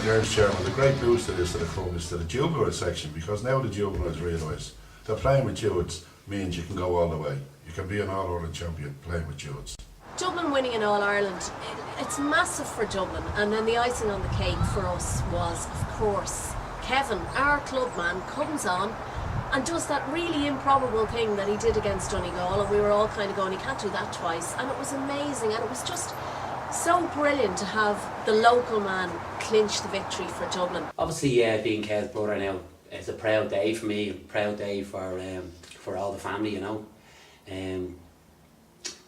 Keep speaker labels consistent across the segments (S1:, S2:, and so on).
S1: James Chairman, the great boost to this to the club is to the juvenile section, because now the juveniles realise that playing with youths means you can go all the way. You can be an All-Ireland champion playing with youths.
S2: Dublin winning in All-Ireland, it's massive for Dublin, and then the icing on the cake for us was, of course, Kevin, our club man, comes on and does that really improbable thing that he did against Donegal, and we were all kind of going, he can't do that twice, and it was amazing, and it was just so brilliant to have the local man clinch the victory for Dublin.
S3: Obviously, being Kev's brother now, it's a proud day for me, a proud day for all the family, you know.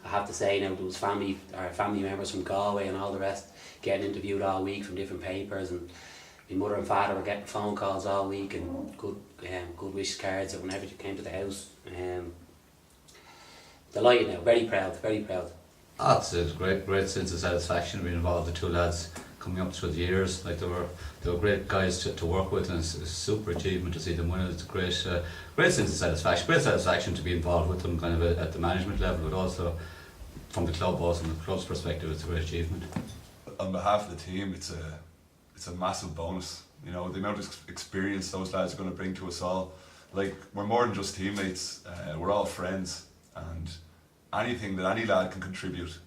S3: I have to say now, there was family members from Galway and all the rest getting interviewed all week from different papers, and my mother and father were getting phone calls all week and good wish cards whenever you came to the house. Delighted now, very proud, very proud.
S4: Oh, it's a great sense of satisfaction being involved with the two lads coming up through the years. Like they were great guys to work with, and it's a super achievement to see them win. It's a great sense of satisfaction. Great satisfaction to be involved with them, kind of at the management level, but also from the club, also from the club's perspective, it's a great achievement.
S5: On behalf of the team, it's a massive bonus. You know, the amount of experience those lads are going to bring to us all. Like, we're more than just teammates. We're all friends, and anything that any lad can contribute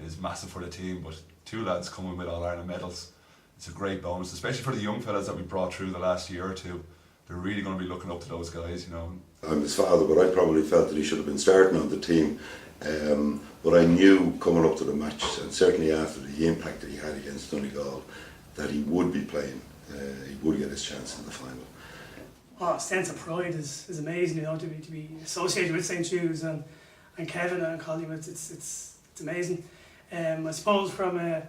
S5: is massive for the team. But two lads coming with All-Ireland medals, it's a great bonus, especially for the young fellas that we brought through the last year or two. They're really going to be looking up to those guys, you know.
S6: I'm his father, but I probably felt that he should have been starting on the team. But I knew coming up to the match, and certainly after the impact that he had against Donegal, that he would be playing. He would get his chance in the final.
S7: Oh, sense of pride is amazing, you know, to be associated with St. Jude's and Kevin and Collie. It's amazing. I suppose from a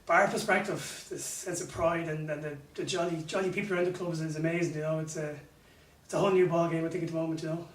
S7: bar perspective, the sense of pride and the jolly people around the club is amazing. You know, it's a whole new ball game, I think, at the moment. You know.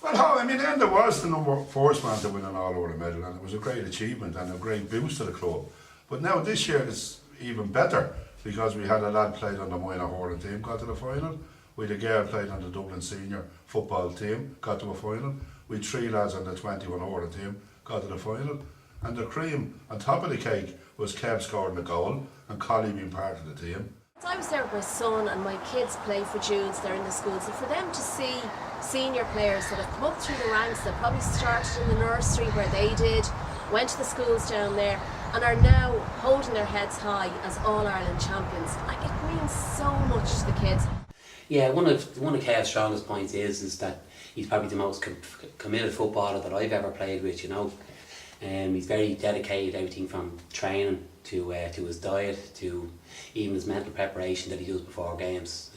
S1: Well, I mean, then there was the number 4 man to win an All-Ireland medal, and it was a great achievement and a great boost to the club. But now this year it's even better, because we had a lad played on the minor hurling team, got to the final. We had a girl played on the Dublin senior football team, got to a final. We had 3 lads on the 21 hurling team, got to the final. And the cream on top of the cake was Kev scoring the goal and Collie being part of the team.
S2: I was there with my son, and my kids play for Jude's, they're in the schools, and for them to see senior players that have come up through the ranks, that probably started in the nursery where they did, went to the schools down there, and are now holding their heads high as All-Ireland champions. Like, it means so much to the kids.
S3: Yeah, one of Kev's strongest points is that he's probably the most committed footballer that I've ever played with, you know. He's very dedicated, everything from training to his diet, to even his mental preparation that he does before games.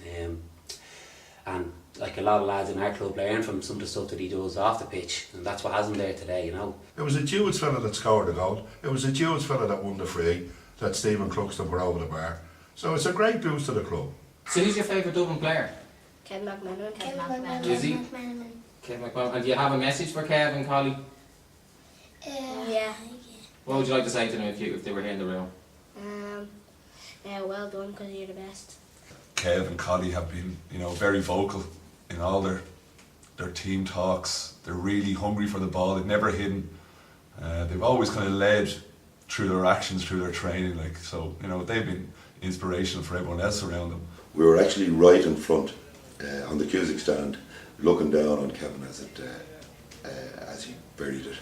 S3: And like a lot of lads in our club learn from some of the stuff that he does off the pitch, and that's what has him there today, you know.
S1: It was a Jude's fella that scored the goal. It was a Jude's fella that won the free, that Stephen Cluxton put over the bar. So it's a great boost to the club.
S8: So who's your favourite Dublin player?
S9: Kevin McManaman.
S8: Is he? Kevin McManaman. And do you have a message for Kev and Collie?
S9: Yeah.
S8: What would you like to say to them if they were here in the room?
S9: Well done, because you're the best.
S5: Kev and Collie have been, you know, very vocal in all their team talks. They're really hungry for the ball. They've never hidden. They've always kind of led through their actions, through their training. Like, so, you know, they've been inspirational for everyone else around them.
S6: We were actually right in front on the Cusick stand, looking down on Kevin as he buried it.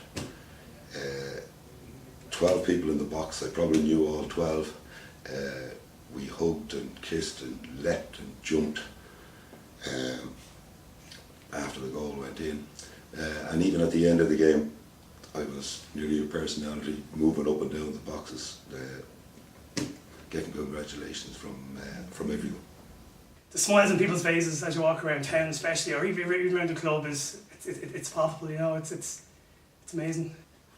S6: 12 people in the box. I probably knew all 12. We hugged and kissed and leapt and jumped after the goal went in. And even at the end of the game, I was nearly a personality, moving up and down the boxes, getting congratulations from everyone.
S7: The smiles on people's faces as you walk around town, especially, or even around the club, it's palpable. You know, it's amazing.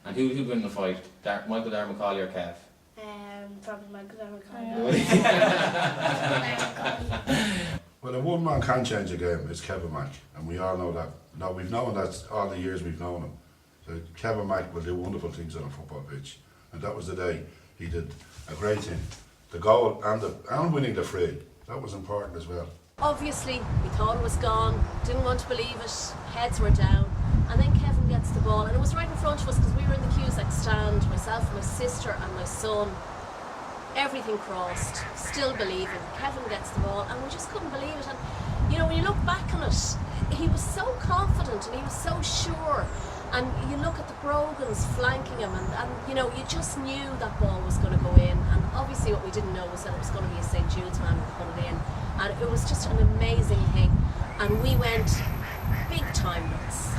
S8: And who'd win the fight? Michael Darmacali or Kev?
S9: Probably Michael Darmacali.
S1: Well, a one man can change a game. It's Kevin Mack, and we all know that. Now, we've known that all the years we've known him. So Kevin Mack will do wonderful things on a football pitch, and that was the day he did a great thing. The goal and winning the free, that was important as well.
S2: Obviously, we thought it was gone, didn't want to believe it, heads were down, and then Kevin gets the ball, and it was right in front of us because we were in the Cusack stand, myself, my sister and my son. everything crossed, still believing. Kevin gets the ball, and we just couldn't believe it. And you know, when you look back on it, he was so confident and he was so sure. And you look at the Brogans flanking him, and you know, you just knew that ball was going to go in. And obviously, what we didn't know was that it was going to be a St. Jude's man who put it in. And it was just an amazing thing. And we went big time nuts.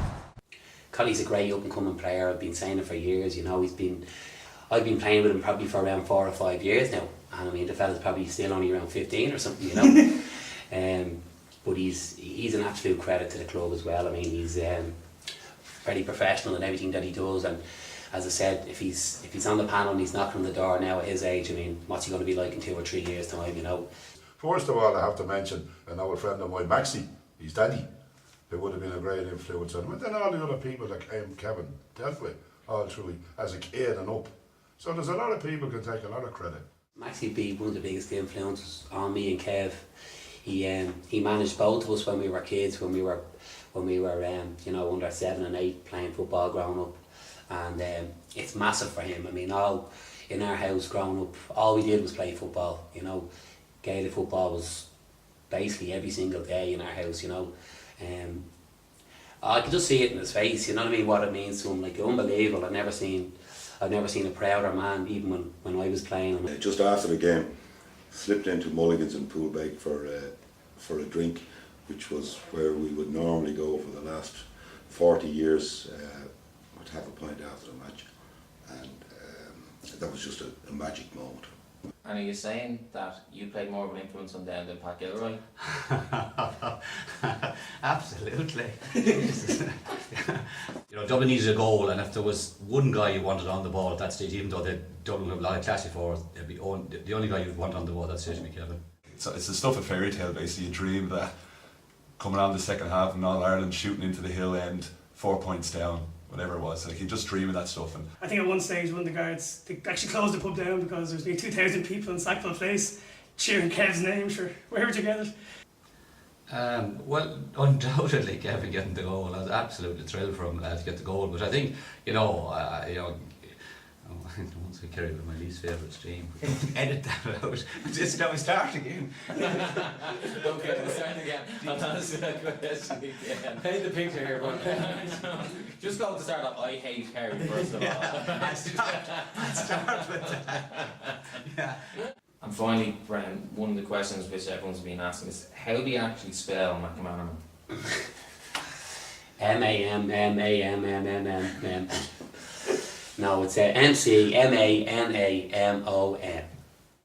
S3: Collie's a great up and coming player. I've been saying it for years. You know, I've been playing with him probably for around 4 or 5 years now. And I mean, the fella's probably still only around 15 or something, you know. But he's an absolute credit to the club as well. I mean, he's very professional in everything that he does. And as I said, if he's on the panel and he's knocking on the door now at his age, I mean, what's he going to be like in 2 or 3 years' time, you know?
S1: First of all, I have to mention an old friend of mine, Maxie, his daddy, who would have been a great influence on him. And then all the other people that Kevin dealt with all through as a kid and up. So there's a lot of people can take a lot of credit.
S3: Maxie be one of the biggest influences on me and Kev. He managed both of us when we were kids, when we were you know, under 7 and 8 playing football growing up, and it's massive for him. I mean, all in our house growing up, all we did was play football. You know, Gaelic football was basically every single day in our house. You know, I could just see it in his face. You know what I mean? What it means to him, like unbelievable. I've never seen a prouder man, even when I was playing.
S6: Just after the game, slipped into Mulligan's in Poolbeg for a drink, which was where we would normally go for the last 40 years. I'd have a pint after the match, and that was just a magic moment.
S8: And are you saying that you played more of an influence on them than Pat Gilroy?
S4: Absolutely. You know, Dublin needed a goal, and if there was one guy you wanted on the ball at that stage, even though Dublin have a lot of classy forwards, it'd be the only guy you'd want on the ball at that stage would be Kevin.
S5: It's the stuff of fairy tale, basically. You dream that coming on the second half in All Ireland, shooting into the hill end, 4 points down, whatever it was. Like, you just dream of that stuff. And
S7: I think at one stage, one of the guards, they actually closed the pub down because there's been 2,000 people in Sackville Place cheering Kev's name. Sure, where would you get it?
S4: Well, undoubtedly Kevin getting the goal. I was absolutely thrilled for him to get the goal. But I think, you know, I don't want to carry with my least favourite stream. Edit that out. Just now we start again.
S8: Okay, we'll start again. I'll answer that question again. Paint the picture here, but just go to start off. I hate Harry, first of all.
S4: I'll start with that. Yeah.
S8: And finally, Brennan, one of the questions which everyone's been asking is, how do you actually spell McManaman?
S3: M-A-M-M-A-M-M-M-M-M. No, it's M-C-M-A-N-A-M-O-N.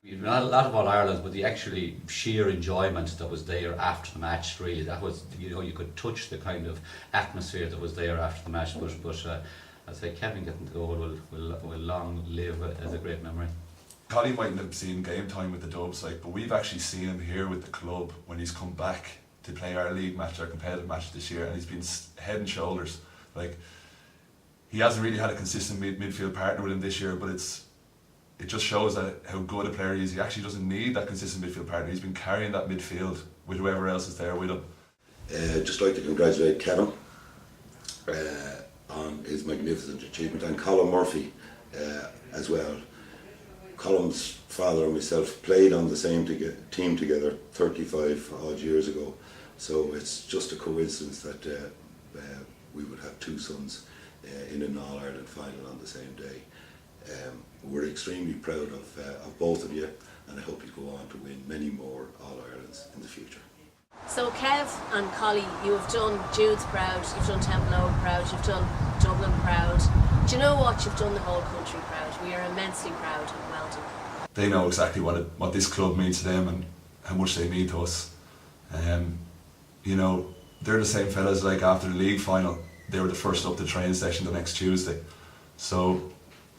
S4: A lot of All Ireland, but the actually sheer enjoyment that was there after the match, really, that was, you know, you could touch the kind of atmosphere that was there after the match. But I'd say Kevin getting the goal will long live as a great memory.
S5: Collie mightn't have seen game time with the Dubs, like, but we've actually seen him here with the club when he's come back to play our league match, our competitive match this year, and he's been head and shoulders. Like, he hasn't really had a consistent midfield partner with him this year, but it just shows that how good a player he is. He actually doesn't need that consistent midfield partner. He's been carrying that midfield with whoever else is there with him.
S6: Just like to congratulate Kevin on his magnificent achievement, and Colin Murphy as well. Colin's father and myself played on the same team together 35 odd years ago, so it's just a coincidence that we would have two sons in an All-Ireland final on the same day. We're extremely proud of both of you, and I hope you go on to win many more All-Irelands in the future.
S2: So Kev and Collie, you have done Jude's proud, you've done Templeogue proud, you've done Dublin proud. Do you know what? You've done the whole country proud. We are immensely proud, and well done.
S5: They know exactly what this club means to them and how much they mean to us. You know, they're the same fellas, like, after the league final, they were the first up the train station the next Tuesday. So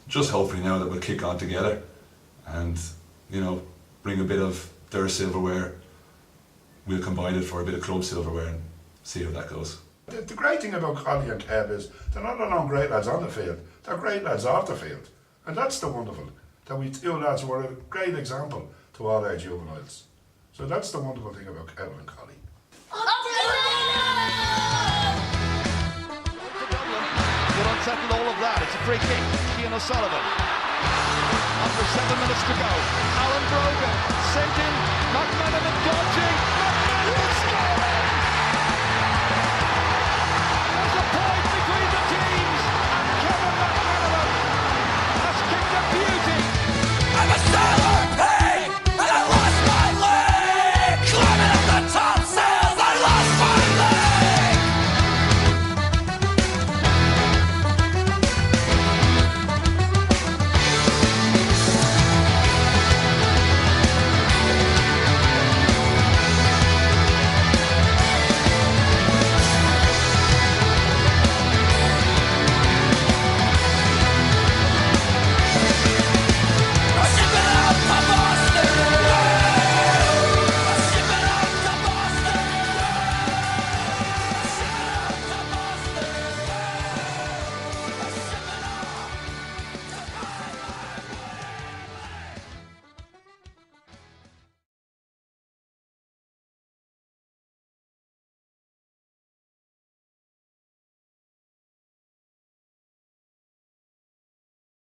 S5: just hopefully now that we'll kick on together and, you know, bring a bit of their silverware, we'll combine it for a bit of club silverware and see how that goes.
S1: The great thing about Collie and Kev is they're not alone great lads on the field, they're great lads off the field. And that's the wonderful, that we two lads were a great example to all our juveniles. So that's the wonderful thing about Kevin and Collie.
S10: Will unsettle all of that. It's a free kick. Cian O'Sullivan. Under 7 minutes to go. sent in. McManaman